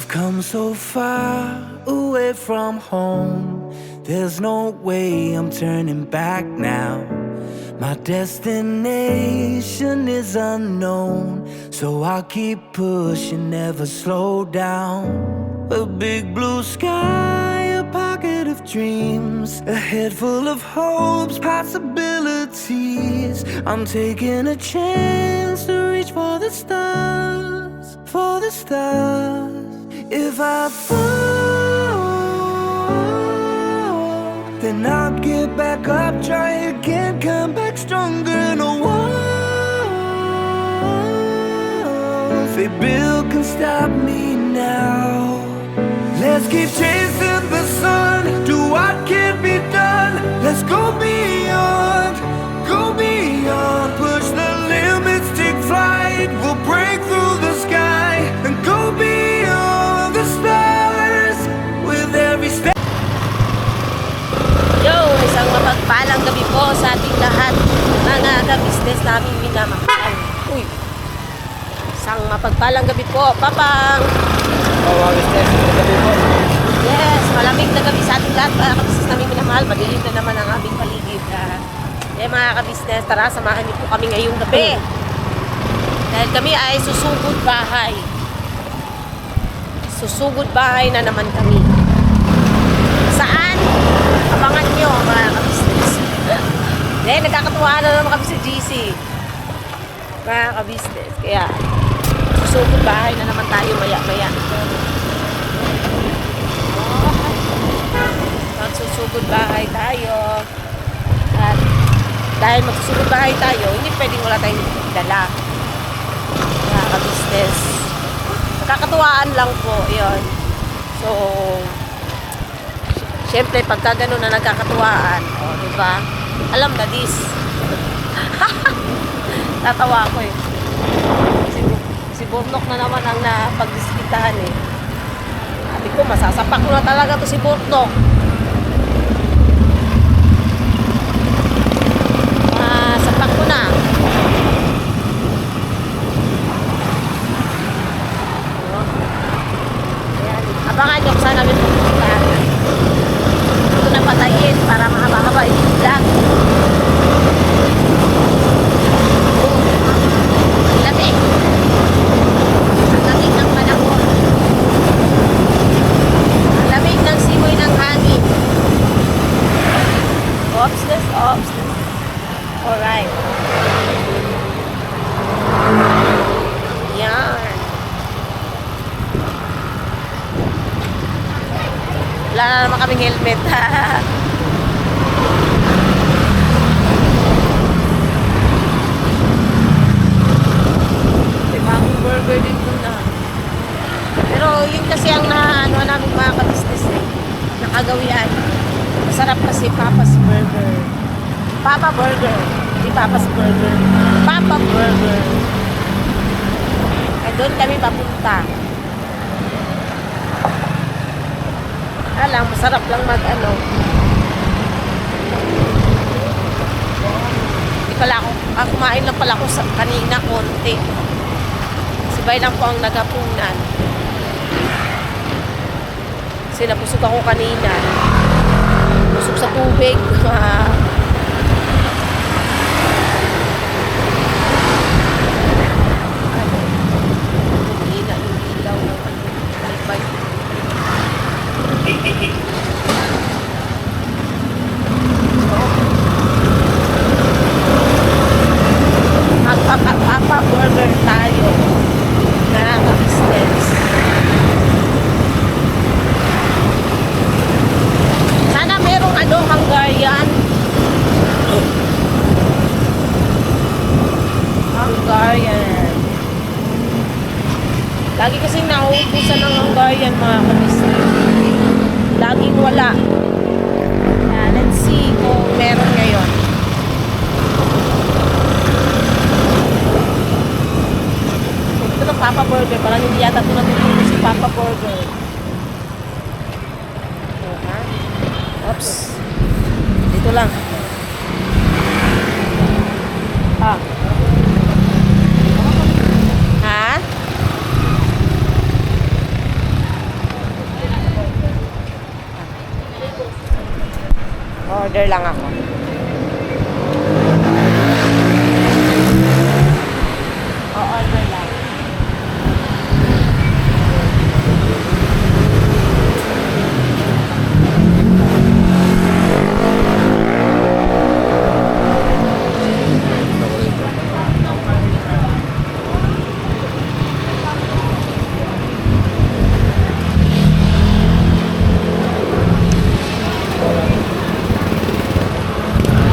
I've come so far away from home. There's no way I'm turning back now. My destination is unknown, so I'll keep pushing, never slow down. A big blue sky, a pocket of dreams, a head full of hopes, possibilities. I'm taking a chance to reach for the stars, for the stars. If I fall, then I'll get back up, try again, come back stronger. No walls they build can stop me now. Let's keep chasing the sun, do what can be done. Let's go beyond, push the limits, take flight. We'll break through the sky and go beyond the stars with every step. Yo, isang mapagpalang gabi po sa ating lahat, mga ka-business namin minamahal. Uy, isang mapagpalang gabi po, Papang. Mga business, gabi po. Yes, malamig na gabi sa ating lahat, mga ka-business namin minamahal. Madilim na naman ang aming paligid. Mga ka-business, tara, samahan niyo po kami ngayong gabi. Dahil kami ay susugod bahay. Susugod bahay na naman kami. Saan? Abangan nyo, mga ka-business. Dahil nagkakatuwa na naman kami sa GC. Mga ka-business. Kaya, susugod bahay na naman tayo maya-maya. Magsusugod bahay tayo. At dahil magsusugod bahay tayo, hindi pwedeng wala tayong dala. Mga ka-business. Nakakatuwaan lang po, yun. So, syempre, pagka gano'n na nagkakatuwaan, diba? Alam na this. Tatawa ako eh. Si Burnok na naman ang napagdiskitahan eh. Sabi ko, masasapak ko na talaga to si Burnok. Sapak ko na. Abangan nyo kung saan namin pupunta. Ito na patayin para mahaba-haba yung vlog. Ang lamig. Ang lamig ng panahon. Ang lamig ng simoy ng hangin. Obsess. Alright. Yan. Wala na naman kaming helmet. May bagong burger din doon na. Pero yun kasi ang naano namin mga ka-business eh. Nakagawian. Masarap kasi Papa's Burger. Papa Burger. Hindi Papa's Burger. Papa Burger. Ay doon kami papunta. Alam, masarap lang mag-ano. Hindi pala ako, kumain lang pala ako kanina konti. Sibay lang po ang nagapunan. Kasi napusog ako kanina. Pusog sa tubig. Hina yung ilaw ng bike. Magpapa burger tayo na ka-business. Sana merong Hungarian. Hungarian. Lagi kasing nauubusan ng Hungarian mga ka-business. Laging wala. Let's see kung meron ngayon. Ito ng Papa Burger. Parang hindi yata ito natutulog si Papa Burger. Oops. Dito lang. Ha? Order lang ako. Order lang.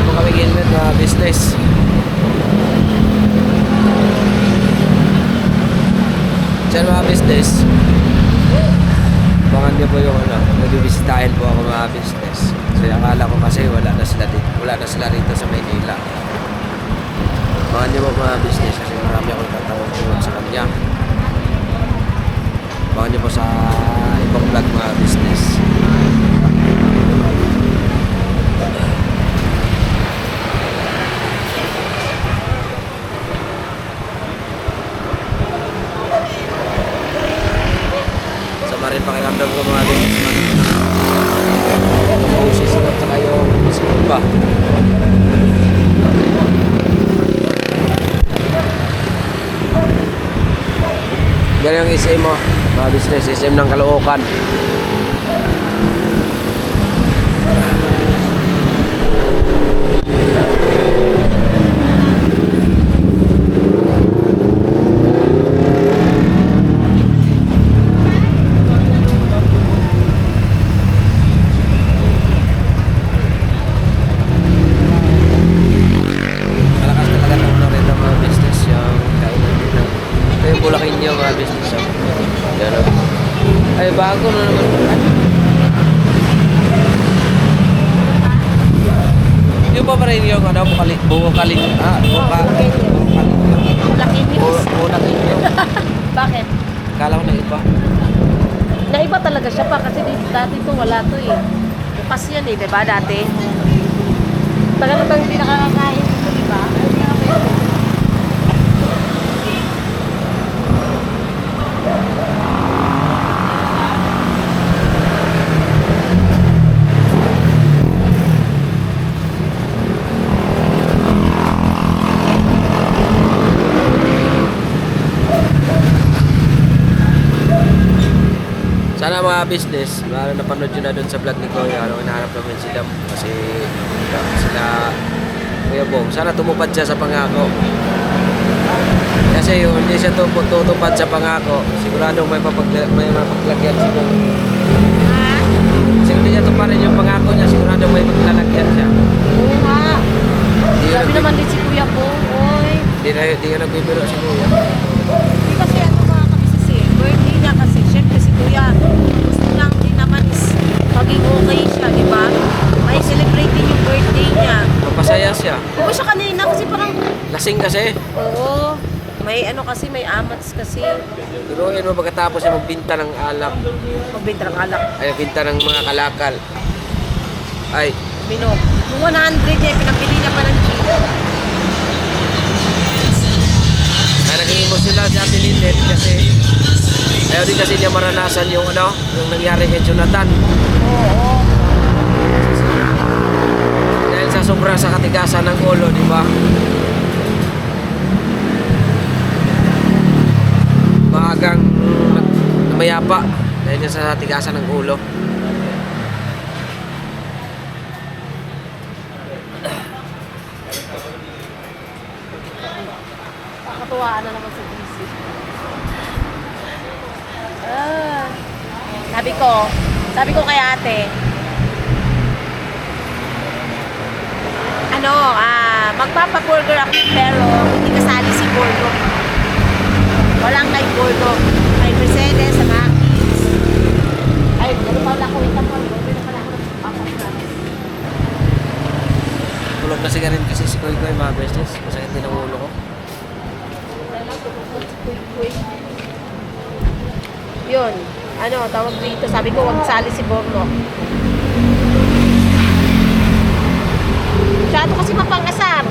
Ito kami gilid na business. Diyan mga business. Abangan niyo po yung nagbibisitahin po ako mga business. Kasi akala ko kasi wala na sila rito sa Maynila. Abangan niyo po mga business kasi marami akong tatawag tungkol sa kanya. Abangan niyo po sa ibang vlog mga business. Sama rin pakiramdam ko mga business. Yung boses at saka yung simba. Yan yung SM mo, mga business, SM ng Caloocan. Malakas talaga ng ano rin ng mga business yung kainan dito. Ito yung Bulacan niyo mga business. Yan o. Ay, bago na naman. Yung pa rin yung ano, Bulacan yun. Bakit? Kala ko na iba. Naiba talaga siya pa kasi dati to wala to eh. Bukas yan eh, diba dati? Tagal na hindi nakakakain ito, diba? Sana mga business, napanood nyo na dun sa vlog ni Kuya, hinahanap namin sila kasi sila Kuya Bong. Sana tumupad siya sa pangako. Kasi yun, hindi siya tutupad sa pangako. Siguradong may mapaglagyan siya. Kasi hindi niya tuparin yung pangako niya, siguradong may maglalagyan siya. Oo nga. Hindi Sabi yun, naman din si Kuya po, oy. Hindi ka nagbibiro si Kuya. Hindi kasi ano mga kabisnes eh. Birthday niya kasi. Siyempre si Kuya, gusto lang din naman is maging okay siya, di ba? May celebrate din yung birthday niya. Mapasaya siya. Diba siya kanina kasi parang, Lasing kasi. oo, may ano kasi, may amats kasi. Turuin mo pagkatapos siya magbinta ng alak. Magbenta ng alak. Ay, binta ng mga kalakal. Ay, Binog. Yung 100 niya, pinabili niya pa ng jeep. kaya naging emosyonal si Ate Lynette kasi ayaw din kasi niya maranasan yung yung nangyari kay Jonathan. Oo. Dahil sa sobra sa katigasan ng ulo, di ba? Maagang namayapa dahil sa katigasan ng ulo. Kakatuwaan na naman sa DC. Sabi ko kay ate, magpapa-burger ako pero hindi kasali si Gordo. Walang kay Gordo. Kay Mercedes, sa Makis. Ay, ano pala ako, wait ako. Wait pala ako nagpapapapapap. Tulog na siya rin kasi si Koy Koy, mga besties. Masakit din ang ulo ko. Yun. Ano, tawag dito. Sabi ko, wag sali si Borno. Masyado kasi mapangasar.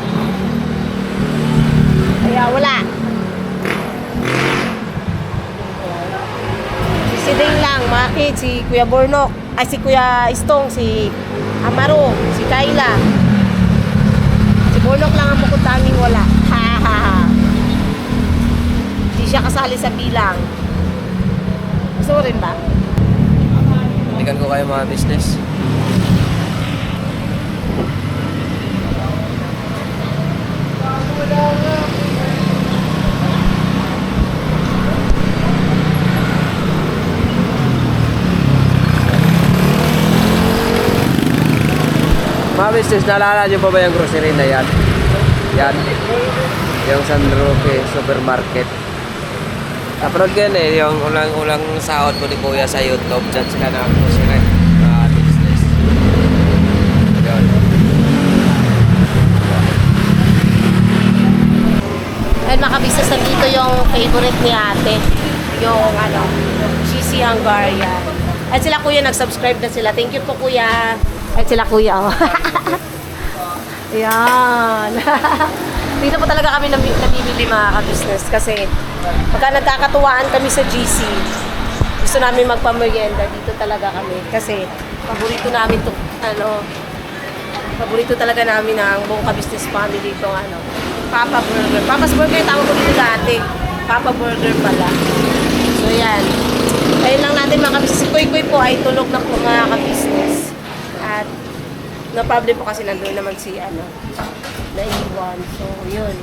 Kaya wala. Si Ding lang, Makit, si Kuya Bornok, ay si Kuya Istong, si Amaro, si Kayla. Si Bornok lang ang bukod tanging wala. Ha ha ha. Hindi siya kasali sa bilang. Gusto mo rin ba? Balikan ko kayo mga business. Mga business, naalala nyo pa ba yung grocery na yan? Yan. Yung San Roque Supermarket. Napanood ko yan eh, yung ulang sahod ko ni Kuya sa YouTube. Diyan sila na grocery. Mga business. Yun. Ayun mga kabisnes, nandito yung favorite ni ate. Yung ano, cheesy Hungarian. At sila kuya, nag-subscribe na sila. Thank you po kuya. At sila kuya, oh. Ayan. Dito po talaga kami namimili mga ka-business kasi pagka nagkakatuwaan kami sa GC, gusto namin magpamerienda, dito talaga kami kasi paborito namin to, paborito talaga namin ng buong ka-business family itong Papa Burger. Papa's Burger, tawag ko dito dati. Papa Burger pala. So yan. Ayun lang natin mga ka-business. Si Kuy Kuy po ay tulog na po mga ka-business. At no problem po kasi nandun naman si naiwan. So, yun.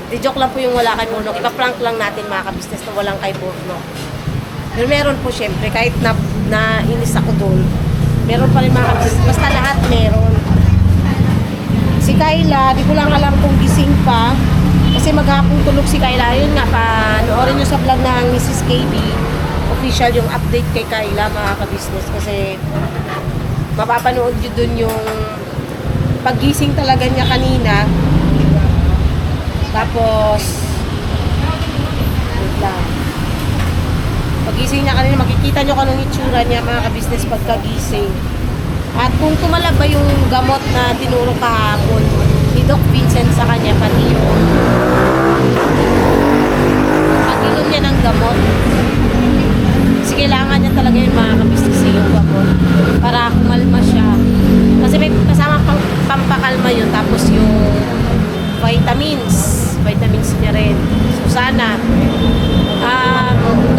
Di joke lang po yung wala kay Bornok. Ipa-prank lang natin mga ka-business na walang kay Bornok. Pero meron po syempre, kahit na inis ako doon, meron pa rin mga ka-business. Basta lahat meron. Si Kayla, di ko lang alam kung gising pa. Kasi maghapong tulog si Kayla. Yun nga, panoorin nyo sa vlog ng Mrs. KB. Official yung update kay Kayla mga ka-business. Kasi mapapanood nyo dun yung paggising talaga niya kanina. Tapos wait lang. Paggising niya kanina, makikita nyo kung anong itsura niya mga ka-business pagkagising. At kung tumalab ba yung gamot na tinuro kahapon ni Doc Vincent sa kanya, pati yung pag-inom niya ng gamot. Kasi kailangan niya talaga yung mga ka-business yung gamot para kumalma siya. Kasi may kasama pampakalma yun. Tapos yung vitamins niya rin. So sana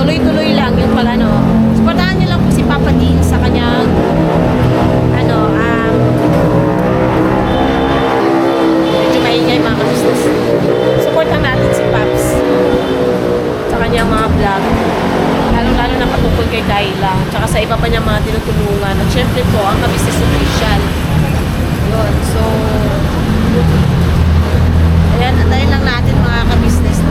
tuloy-tuloy lang yung supportahan niyo lang po si Papa Dean sa kanyang medyo maingay mga ka-business. Supportan natin si Paps sa kanyang mga vlog. Lalo na patungkol kay Kayla. Tsaka sa iba pa niya mga tinutulungan. At syempre po, ang ka-business official. Yun. So, ayan, antayin lang natin mga ka-business. No?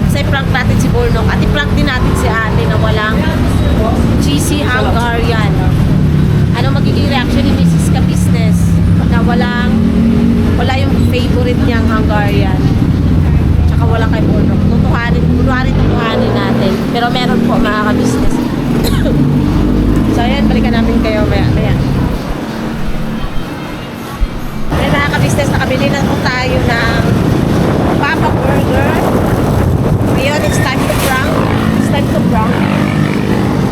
Kasi prank natin si Bornok. At i-prank din natin si ate na walang cheesy Hungarian. Ano magiging reaction ni Mrs. Ka-business na wala yung favorite niyang Hungarian. Tsaka wala kay Bornok. Tutuhanin natin. Pero meron po mga ka-business. So ayan, balikan namin kayo maya. Ayan mga ka-business, nakabili na po tayo ng Papa Burger. Ngayon, it's time to prank.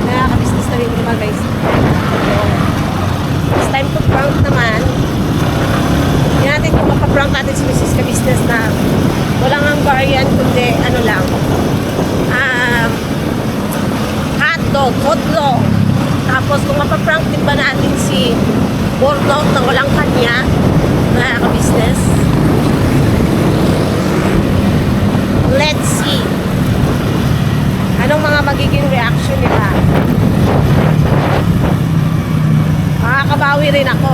Mga ka-business na rin naman guys. It's time to prank naman. Hindi natin kung mapaprank natin si Mrs. Ka-business na walang Hungarian kundi hotdog. Tapos kung mapaprank din ba natin si Bornok na walang kanya, mga ka-business. Let's see. Anong mga magiging reaction nila? Makakabawi rin ako.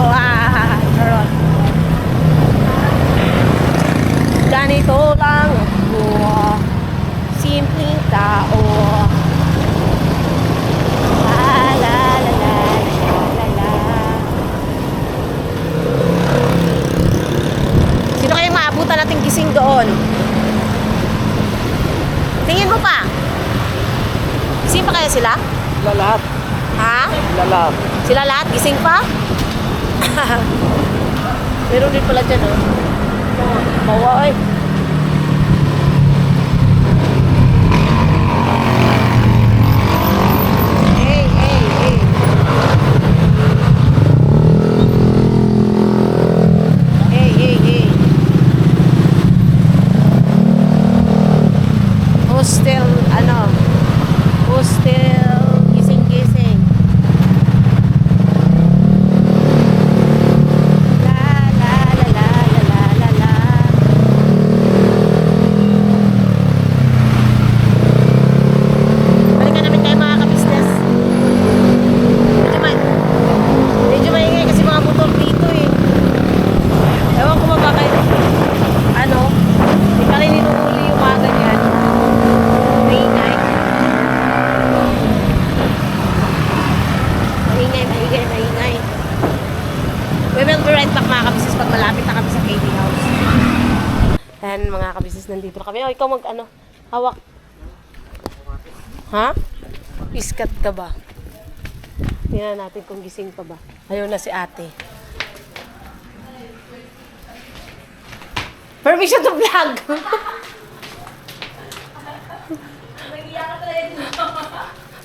Ganito lang ako. Simpleng tao. Sino kayong maabutan nating gising doon? Tingin mo pa? Gising pa kaya sila? Sila lahat. Ha? Sila lahat. Sila lahat? Gising pa? Meron din pala dyan, oh. Bawa, oy. Hey. Malapit na kami sa KB House. Ayan mga kabisnes, nandito na kami. O, ikaw hawak. Ha? Iskat ka ba? Tingnan natin kung gising pa ba. Ayun na si ate. Permission to vlog!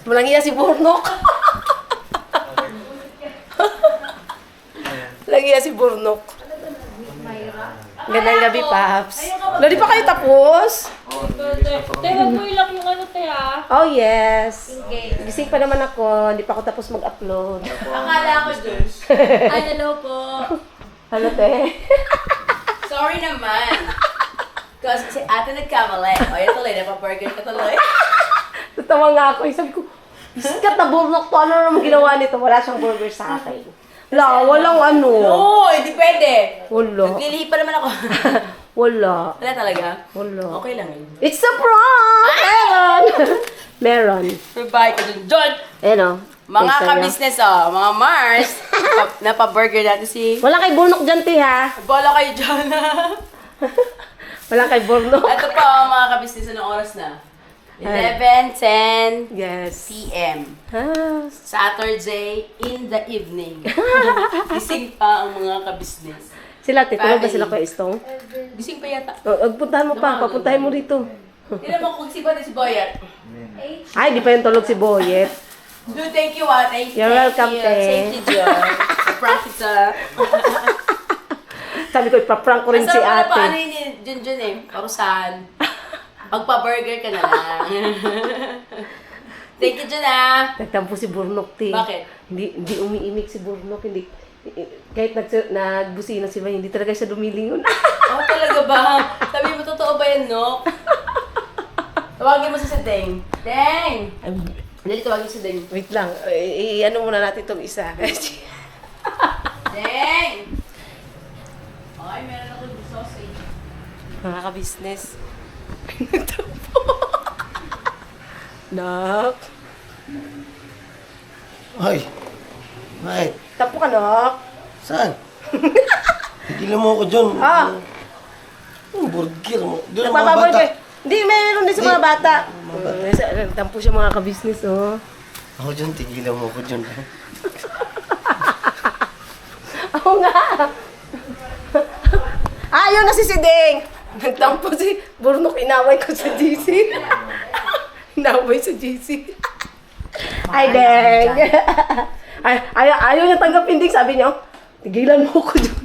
Walang iya si Burnok. Walang iya si Burnok. Gandang gabi, Paps. Di pa kayo tapos? Teka, boy lang yung ano, Tea. Oh, yes. Gising pa naman ako. Hindi pa ako tapos mag-upload. Akala ko dun. Ay, hello po. Ano, te? Sorry naman. Kasi si ate nagkamali. O, yan tuloy, napaburger ka tuloy. Tatawa nga ako. Sabi ko, iskat na Burnok to. Ano naman ginawa nito? Wala siyang burger sa akin. Walang ano. Oo, hindi pwede. Wala. Naglilihi pa naman ako. Wala. Wala talaga? Wala. Okay lang yun. It's a prank! Meron! Meron. Bye ka dun, John! Ayan o. Mga ka-business, mga Mars. Napaburger natin si... Wala kay Burnok dyan, te, ha? Bola kayo dyan. Wala kay Burnok. Ito po, mga ka-business, anong oras na? 11:10 Yes. p.m. Ah, Saturday in the evening. Gising pa ang mga ka-business. sila, te. Tulog ba Family. sila kay Istong? Gising pa yata. Puntahan mo pa. Papuntahin mo rito. Tignan mo kung si Boyat. Ay, di pa yung tulog si Boyet. Dude, thank you, Thank you. You're welcome, te. Thank you, John. Practice, Sabi ko, ipaprank ko rin si Masarap na pa, ano ate. yun, Jun, Parusahan. Magpa-burger ka na lang. Thank you, Jun, Nagtampo si Burnok, te. Bakit? Hindi umiimik si Burnok. Hindi. Kahit nagbusina si May, hindi talaga siya dumilingon. Oh, talaga ba? Sabi mo, totoo ba yan, no? Tawagin mo si Deng. Deng! Dali, tawagin si Deng. Wait lang. Ano muna natin itong isa. Deng! Ay, meron ako yung sausage. Mga ka-business. Nagtampo. Nak. Ay, bakit? Tampo ka, Nak. Saan? Tigilan mo ako dyan. Ah. Yung burger mo. Doon ang mga Nagpapaboy bata. ka. Hindi, meron din sa mga bata. Tampo siya mga ka-business, oh. Ako dyan, tigilan mo ako dyan. Ako nga. Ayaw na si Sideng. Nagtampo si Burnok. Inaway ko sa GC. Inaway sa GC. Ay, Deng. Ayaw niya tanggapin din. Sabi niyo, tigilan mo ko dyan.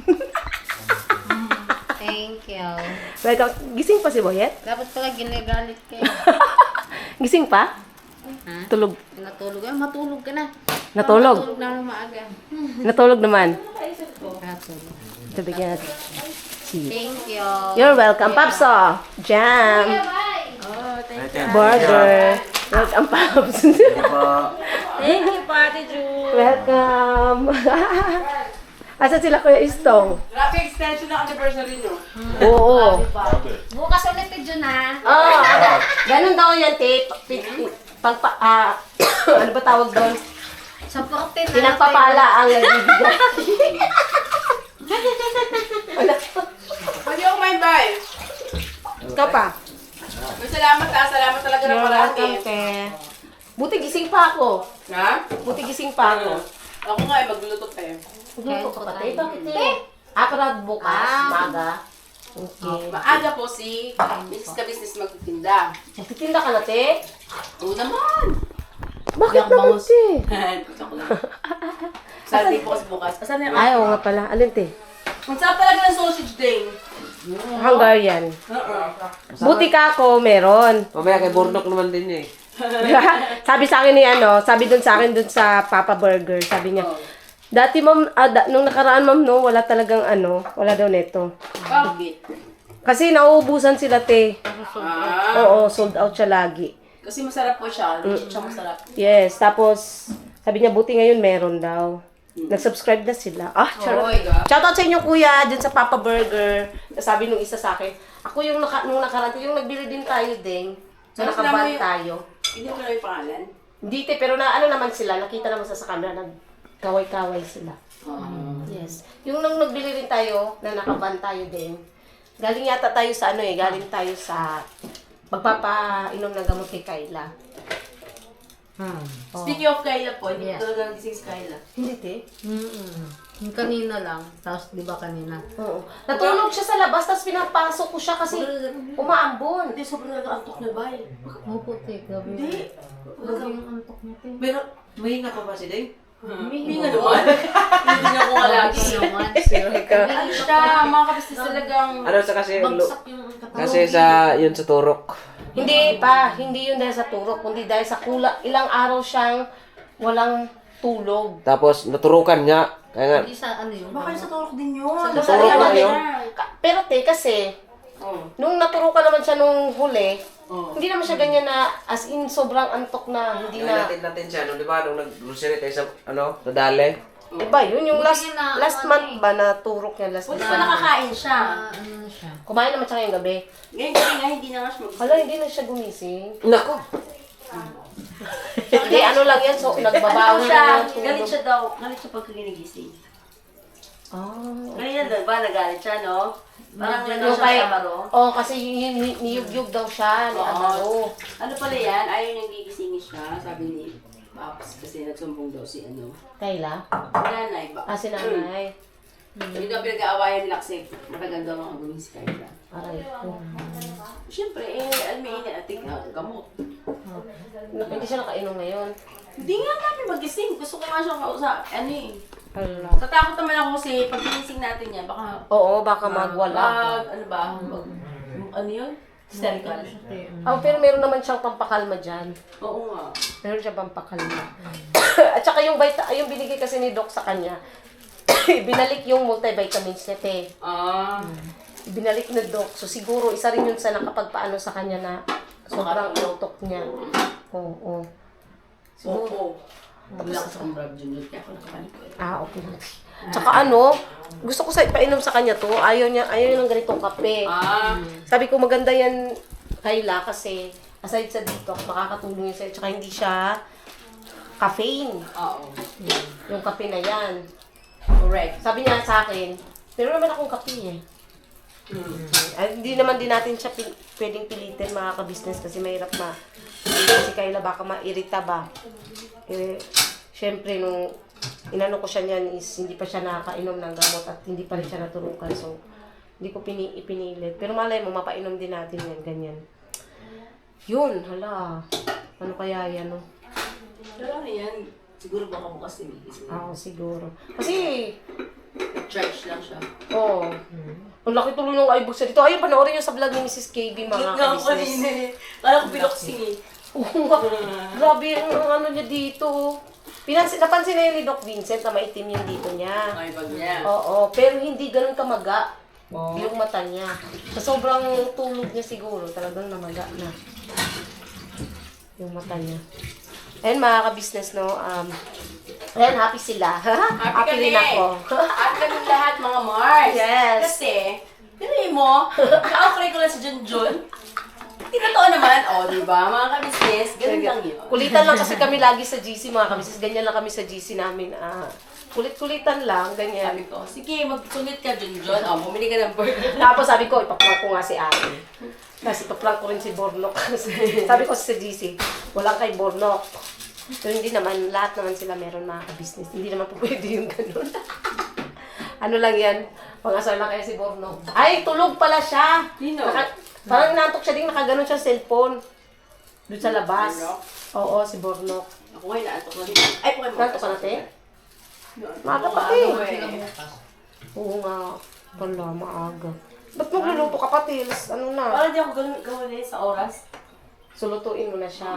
Thank you. Welcome. Gising pa si Boyet? Dapat pala ginagalit kayo. Gising pa? Ha? Tulog. Natulog. Matulog ka na. Natulog? Matulog na maaga. Natulog naman. Natulog. Sabi niya natin. Thank you. You're welcome, Papso. Jam. Oh, thank Burger. Welcome, Paps. Thank you, Pati Ju. Welcome. Asan sila Kuya Istong? Grabe extension na anniversary nyo. Oo. Bukas ulit ka dyan, ha? Oh, ganun daw yan, te. Ano ba tawag doon? Sa 14 na. Pinagpapala ang nagbibigay. Pwede ako mind by. Ikaw pa. Salamat salamat talaga ng You're marami. welcome, te. Buti gising pa ako. Ha? Buti gising pa ako. Ako nga magluluto tayo. Magluto ka pa, te. Bakit, te? Para bukas, maga. Okay. Maaga po si Mrs. Ka-Business magtitinda. Magtitinda ka na, te? Oo naman. Bakit Yak naman, bangus. te? Joke lang. Saturday po kasi bukas. Asan na yung Ay, oo nga pala. Alin, te? Ang sarap talaga ng sausage ding. Hungarian. Buti ka ako, meron. Mamaya kay Burnok naman din eh. Sabi sa akin ni sabi dun sa akin dun sa Papa Burger, sabi niya, dati ma'am, nung nakaraan ma'am, no, wala talagang wala daw neto. Bakit? Kasi nauubusan sila, te. Ah, Oo, sold out siya lagi. kasi masarap po siya. Legit siya masarap. Yes, tapos, sabi niya, buti ngayon meron daw. Nag-subscribe na sila. Charot. my God. Shoutout sa inyo, kuya, dyan sa Papa Burger. Sabi nung isa sa akin, ako yung nung nakaraan, yung nagbili din tayo, ding. So, Ano nakaband sinabi- tayo. Hindi ko na yung pangalan. Hindi, te, pero na naman sila, nakita naman sa camera, nagkaway-kaway sila. Yes. Yes. Yung nang nagbili rin tayo, na nakaban tayo din. Galing yata tayo sa galing tayo sa magpapainom ng gamot kay Kayla. Speaking of Kyla po, hindi Yes. ko lang gising si Kyla. Hindi, te. Yung kanina lang. Tapos, di ba kanina? Oo. Natulog siya sa labas, tapos pinapasok ko siya kasi umaambon. Hindi, sobrang nag-antok na ba Opo, te. Grabe. Hindi. Grabe yung antok niya, te. Pero, mahinga pa ba si Dave? Hindi nga naman. Hindi na ko nga lagi. naman. Ano siya, mga kabisnes talagang Ano sa kasi, Bagsak yung katawan. kasi yun sa turok. Hindi yun dahil sa turok, kundi dahil sa ilang araw siyang walang tulog. Tapos, naturukan niya. Kaya nga, Hindi sa ano yun. baka sa turok din yun. Sa turok na yun. Pero te, kasi, nung naturukan naman siya nung huli, hindi naman siya ganyan na, as in, sobrang antok na, hindi na. natin siya, di ba, nung nag-grocery tayo sa, sa Dale. Iba yun, yung last Buti na, last ano month ba na turok niya, last Buti month. pa nakakain siya. Ano na siya. Kumain naman siya ngayong gabi. Ngayon kasi nga, hindi na nga siya mag- Hala, hindi na siya gumising. Nako! Hindi, ano lang yan, so nagbabawi siya, na ng tulog. galit siya daw. Galit siya pagka ginigising. Ah. Ganyan daw ba, nagalit siya, no? Parang Yung nagano kay, siya sa baro. oh, kasi niyug-yug daw siya ni Oo. Amaro. Ano pala yan? Ayaw niyang gigisingin siya, sabi ni Paps, kasi nagsumbong daw si Kayla? nanay ba? Ah, si nanay. Hindi daw pinag-aawayan nila kasi matagal daw ang gawin si Kyla. Aray ko. Siyempre, alam mo yun, ating gamot. Hindi siya nakainom ngayon. Hindi nga namin magising. Gusto ko nga siyang kausap. Hala. Tatakot naman ako kasi pag ginising natin yan, baka Oo, baka magwala. ano ba? Ano yun? Hysterical. Oh, pero meron naman siyang pampakalma dyan. Oo nga. Meron siya pampakalma. At saka yung binigay kasi ni Doc sa kanya, binalik yung multivitamins niya, te. Binalik na Doc. So siguro, isa rin yun sa nakapagpaano sa kanya na sobrang utok niya. Oo. Oo. Lakas ang brab dyan. Kaya ako nakapalikod. Ah, okay. Tsaka gusto ko sa ipainom sa kanya to. Ayaw niya ng ganitong kape. Sabi ko maganda yan, Kayla, kasi aside sa detox, makakatulong yun sa'yo. Tsaka hindi siya caffeine. Oo. Yung kape na yan. Correct. Sabi niya sa akin, pero naman akong kape eh. Ay, hindi naman din natin siya pwedeng pilitin mga ka-business kasi mahirap na. Kasi Kayla baka mairita ba. Eh, syempre nung inano ko siya niyan is hindi pa siya nakakainom ng gamot at hindi pa rin siya naturukan. So, hindi ko ipinilit. Pero malay mo, mapainom din natin yan, ganyan. Yun, hala. Ano kaya yan, no? Pero ano yan? Siguro baka bukas tinigising. Oo, siguro. Kasi, Charge lang siya. oo. Ang laki tuloy ng iBooks dito. Ayun, panoorin nyo sa vlog ni Mrs. KB, mga ka-business. Kala ko piloksing eh. Oo nga. Grabe ang ano niya dito. Napansin na yun ni Doc Vincent na maitim yung dito niya. Ay, pag niya. Oo, pero hindi ganun kamaga yung mata niya. Sa sobrang tulog niya siguro, talagang namaga na yung mata niya. Ayun mga ka-business, no? Ayan, happy sila. happy rin ako. At kami lahat mga Mars. Yes. Kasi, pinuhin mo, ka-offer ko lang sa Junjun. Tinotoo naman, di ba? Mga ka-business, ganun lang yun. Kulitan lang kasi kami lagi sa GC, mga ka-business. Ganyan lang kami sa GC namin. Kulit-kulitan lang, ganyan. Sabi ko, sige, magsulit ka, Junjun. Bumili ka ng burger. Tapos sabi ko, ipaprank ko nga si Ate. Kasi ipaprank ko rin si Bornok. Sabi ko sa GC, walang kay Bornok. So hindi naman, lahat naman sila meron mga ka-business. Hindi naman po pwede yung ganun. Ano lang yan, pang-asar lang kaya si Bornok. Ay, tulog pala siya! Sino? Parang nantok siya din, nakaganon siya sa cellphone. Doon sa labas. Bornok? Oo, si Bornok. Ako ngayon, naantok na rin. Ay, Pokemon. Nantok ka na, te? Maaga pa, te. Oo nga. Wala, maaga. Ba't magluluto ka pa, Tils? Ano na? Parang di ako gawin eh sa oras. Sulutuin mo na siya.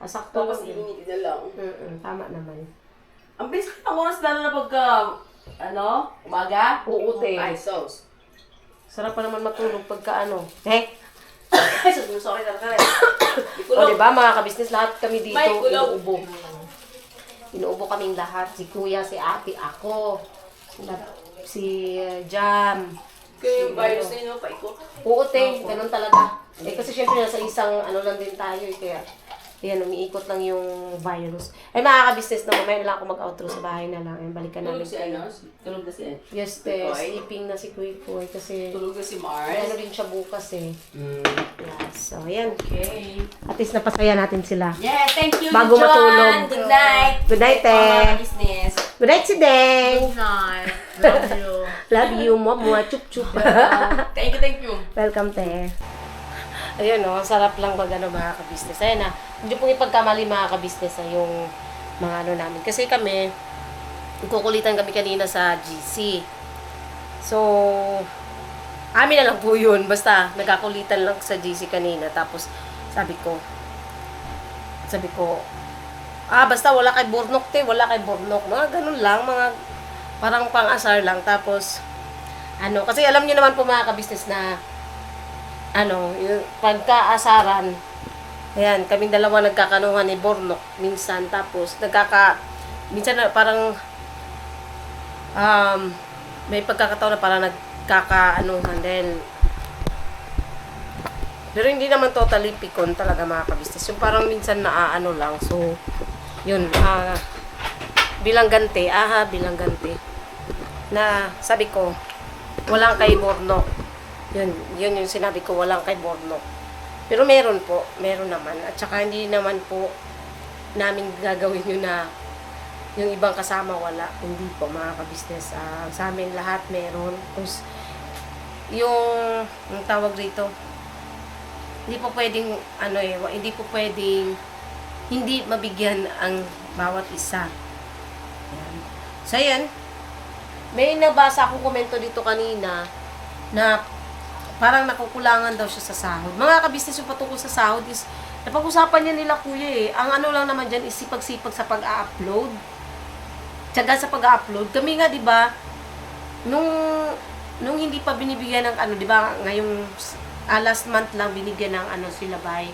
Asakto Tapos lang. iinit na lang. Tama naman. Ang bilis ka ng oras lalo na pagka, umaga? Oo, te. Ay, sauce. Sarap pa naman matulog pagka Eh? Ay, sorry na rin. O, diba, mga kabisnes, lahat kami dito, May kulog. inuubo. Inuubo kaming lahat. Si Kuya, si Ate, ako. Si Jam. Kaya yung virus na yun, paikot. Oo, te. Ganun talaga. Eh, kasi syempre nasa isang ano lang din tayo. Kaya Ayan, umiikot lang yung virus. Ay, mga ka-business na mamaya na lang ako mag-outro sa bahay na lang. Ayan, balikan namin. Tulog na si Yes, te. Sleeping na si Kuy Kuy kasi Tulog na si ano din siya bukas eh. Mm. Yes, so ayan. Okay. At least napasaya natin sila. Yeah, thank you, Bago John. matulog. Good night. Good night, te. Mga business. Good night si Deng. Good night. Love you. Love you, mama. Chup chup. Thank you. Welcome, te. Ayun, no, sarap lang pag ano, mga ka-business. Ayun na, hindi pong ipagkamali mga ka-business yung mga ano namin. Kasi kami, kukulitan kami kanina sa GC. So, amin na lang po yun. Basta, nagkakulitan lang sa GC kanina. Tapos, sabi ko, basta wala kay Burnok, te. Wala kay Burnok. Mga ganun lang, mga parang pang-asar lang. Tapos, ano, kasi alam niyo naman po mga ka-business na ano, yung pagkaasaran, ayan, kaming dalawa nagkakanuhan ni Bornok minsan, tapos minsan na parang may pagkakataon na parang nagkakaanuhan din. Pero hindi naman totally pikon talaga mga kabisnes. Yung parang minsan naaano lang. So, yun, bilang ganti, bilang ganti. Na sabi ko, walang kay Bornok. Yun yung sinabi ko, walang kay Bornok. Pero meron naman. At saka hindi naman po namin gagawin yun na yung ibang kasama wala. Hindi po mga kabisnes. Sa amin lahat meron. Tapos, yung tawag rito, hindi po pwedeng, hindi po pwedeng hindi mabigyan ang bawat isa. Ayan. So, ayan. May nabasa akong komento dito kanina na parang nakukulangan daw siya sa sahod. Mga kabisnes yung patungkol sa sahod is, napag-usapan niya nila kuya eh. Ang ano lang naman dyan is sipag-sipag sa pag-upload. Tiyaga sa pag-upload. Kami nga, di ba, nung hindi pa binibigyan ng di ba, ngayong last month lang binigyan ng sila by,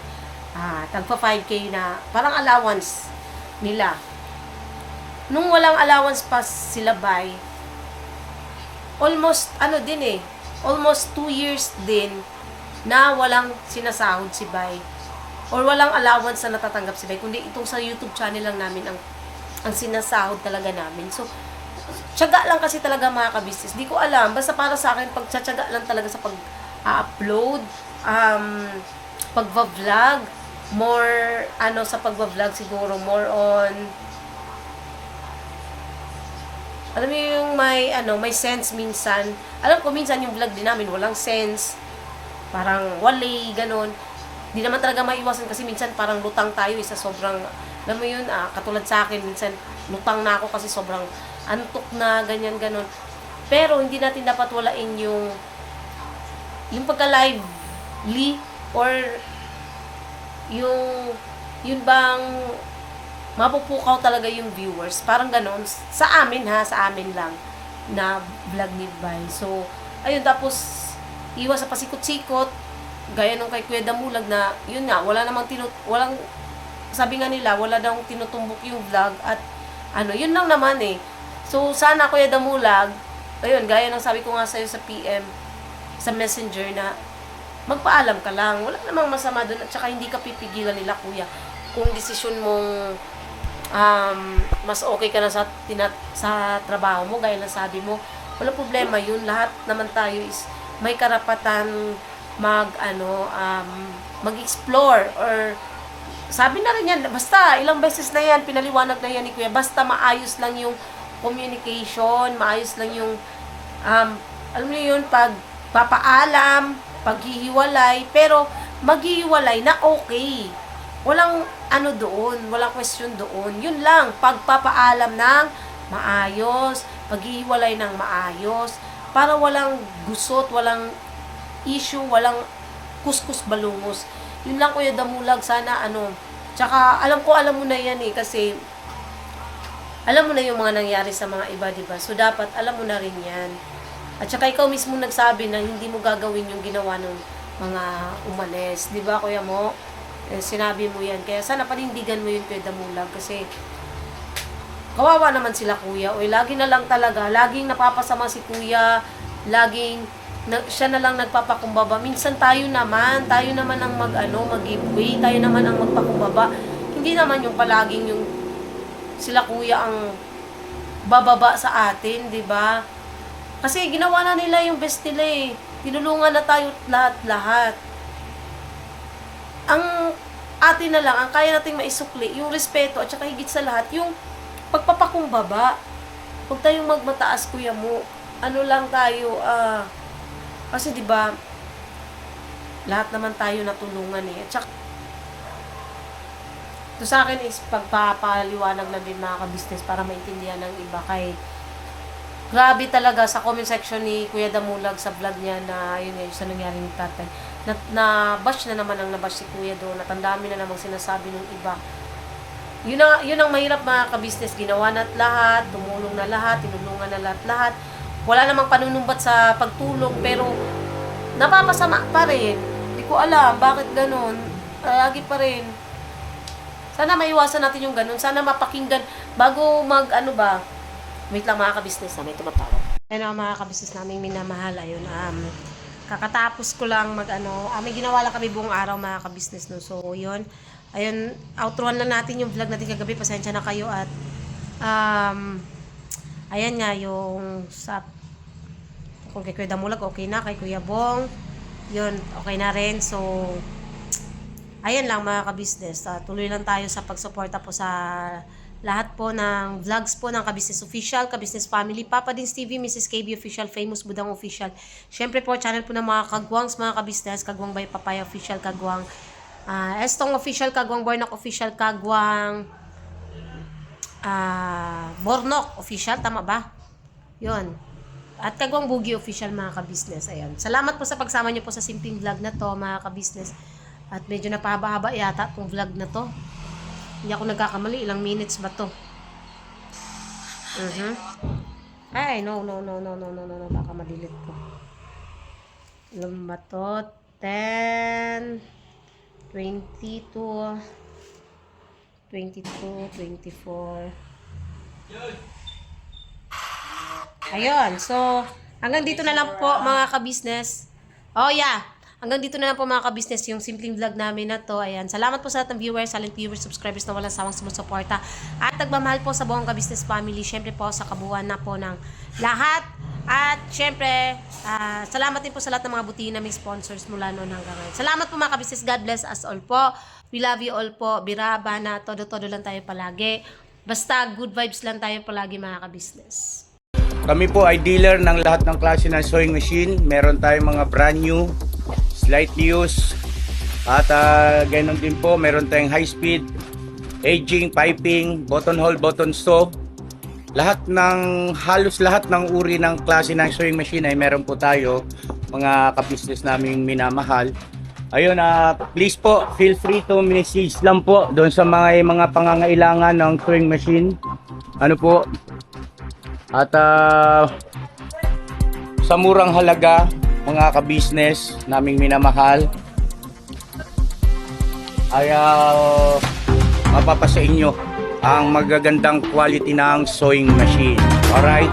tagpa 5K na, parang allowance nila. Nung walang allowance pa sila by, almost 2 years din na walang sinasahod si Bay or walang allowance na natatanggap si Bay, kundi itong sa YouTube channel lang namin ang sinasahod talaga namin. So, tiyaga lang kasi talaga mga kabisnes. Di ko alam, basta para sa akin, pagtsatsaga lang talaga sa pag-upload, pag-vlog, more, sa pag-vlog siguro, more on, alam mo yung may sense minsan. Alam ko minsan yung vlog din namin walang sense. Parang wali, ganun. Di naman talaga maiwasan kasi minsan parang lutang tayo sa sobrang, alam mo yun, katulad sa akin, minsan lutang na ako kasi sobrang antok na, ganyan, ganun. Pero hindi natin dapat walain yung pagka-lively or yun bang mapupukaw talaga yung viewers. Parang ganon. Sa amin lang na vlog ni Bay. So, ayun, tapos iwas sa pasikot-sikot. Gaya nung kay Kuya Damulag na, yun nga, sabi nga nila, wala daw tinutumbok yung vlog at yun lang naman eh. So, sana Kuya Damulag, ayun, gaya ng sabi ko nga sa'yo sa PM, sa Messenger na, magpaalam ka lang. Wala namang masama doon at saka hindi ka pipigilan nila, Kuya. Kung desisyon mong mas okay ka na sa trabaho mo, gaya ng sabi mo, wala problema yun. Lahat naman tayo is may karapatan mag-explore or sabi na rin yan, basta ilang beses na yan, pinaliwanag na yan ni Kuya, basta maayos lang yung communication, maayos lang yung alam mo yun, pagpapaalam, paghihiwalay, pero maghihiwalay na okay. Walang doon, walang question doon. Yun lang, pagpapaalam ng maayos, paghihiwalay ng maayos, para walang gusot, walang issue, walang kuskus balungos. Yun lang Kuya Damulag, sana Tsaka alam mo na yan eh, kasi alam mo na yung mga nangyari sa mga iba, diba? So dapat alam mo na rin yan. At saka ikaw mismo nagsabi na hindi mo gagawin yung ginawa ng mga umalis, diba Kuya Mo? Sinabi mo yan. Kaya sana panindigan mo yun Kuya Damulag, kasi kawawa naman sila Kuya. O lagi na lang talaga, laging napapasama si Kuya, siya na lang nagpapakumbaba. Minsan tayo naman ang mag-giveaway, tayo naman ang magpakumbaba. Hindi naman yung palaging yung sila kuya ang bababa sa atin, di ba? Kasi ginawa na nila yung best nila eh. Tinulungan na tayo lahat-lahat. Ang atin na lang, ang kaya nating maisukli, yung respeto at saka higit sa lahat, yung pagpapakumbaba. Huwag tayong magmataas, kuya mo. Ano lang tayo, kasi di ba lahat naman tayo natulungan eh. At saka, ito sa akin is pagpapaliwanag na din mga ka-business para maintindihan ng iba kay grabe talaga sa comment section ni Kuya Damulag sa vlog niya na yun yung sa nangyari ni tatay. Na-bash na naman ang nabash si Kuya doon at ang dami na namang sinasabi ng iba. Yun ang mahirap mga ka-business. Ginawa na lahat, tumulong na lahat, tinulungan na lahat. Wala namang panunumbat sa pagtulong pero napapasama pa rin. Hindi ko alam bakit ganun. Lagi pa rin. Sana maiwasan natin yung ganun. Sana mapakinggan bago wait lang mga ka-business na may tumatawag. Ayun mga ka-business naming minamahal. Ayun, kakatapos ko lang may ginawa lang kami buong araw mga ka-business no. So, yun. Ayun, outroan lang natin yung vlog natin kagabi. Pasensya na kayo at ayan nga yung sa kung kay Kuya Damulag okay na, kay Kuya Bong yun, okay na rin. So, ayan lang mga ka-business. Tuloy lang tayo sa pagsuporta po sa lahat po ng vlogs po ng Ka-Business Official, Ka-Business Family, Papa Dins TV, Mrs. KB Official, Famous Budang Official. Siyempre po, channel po ng mga kagwangs, mga ka-business, Kagwang by Papaya Official, Kagwang Estong Official, Kagwang Bornok Official, Kagwang Bornok Official, tama ba? Yun. At Kagwang Bugi Official, mga ka-business. Ayan. Salamat po sa pagsama niyo po sa simpleng vlog na to, mga ka-business. At medyo napahaba-haba yata itong vlog na to. Hindi ako nagkakamali. Ilang minutes ba to? Ay, no. Baka madilit ko. Ilang ba to? 10, 22, 24. Ayun. So, hanggang dito na lang po mga ka-business. Oh, yeah. Hanggang dito na lang po mga ka-business yung simpleng vlog namin na to. Ayan. Salamat po sa lahat ng viewers, silent viewers, subscribers na walang sawang sumusuporta. At nagmamahal po sa buong ka-business family. Siyempre po sa kabuuan na po ng lahat. At siyempre, salamat din po sa lahat ng mga buti naming sponsors mula noon hanggang ngayon. Salamat po mga ka-business. God bless us all po. We love you all po. Biraba na. Todo-todo lang tayo palagi. Basta good vibes lang tayo palagi mga ka-business. Kami po ay dealer ng lahat ng klase ng sewing machine. Meron tayong mga brand new, slightly used, at ganoon din po, meron tayong high speed, aging, piping, button hole, button sew. Halos lahat ng uri ng klase ng sewing machine ay meron po tayo, mga ka-business naming minamahal. Ayun, please po, feel free to message lang po doon sa mga pangangailangan ng sewing machine. Ano po? At sa murang halaga, mga ka-business naming minamahal, ay mapapasa inyo ang magagandang quality ng sewing machine. Alright?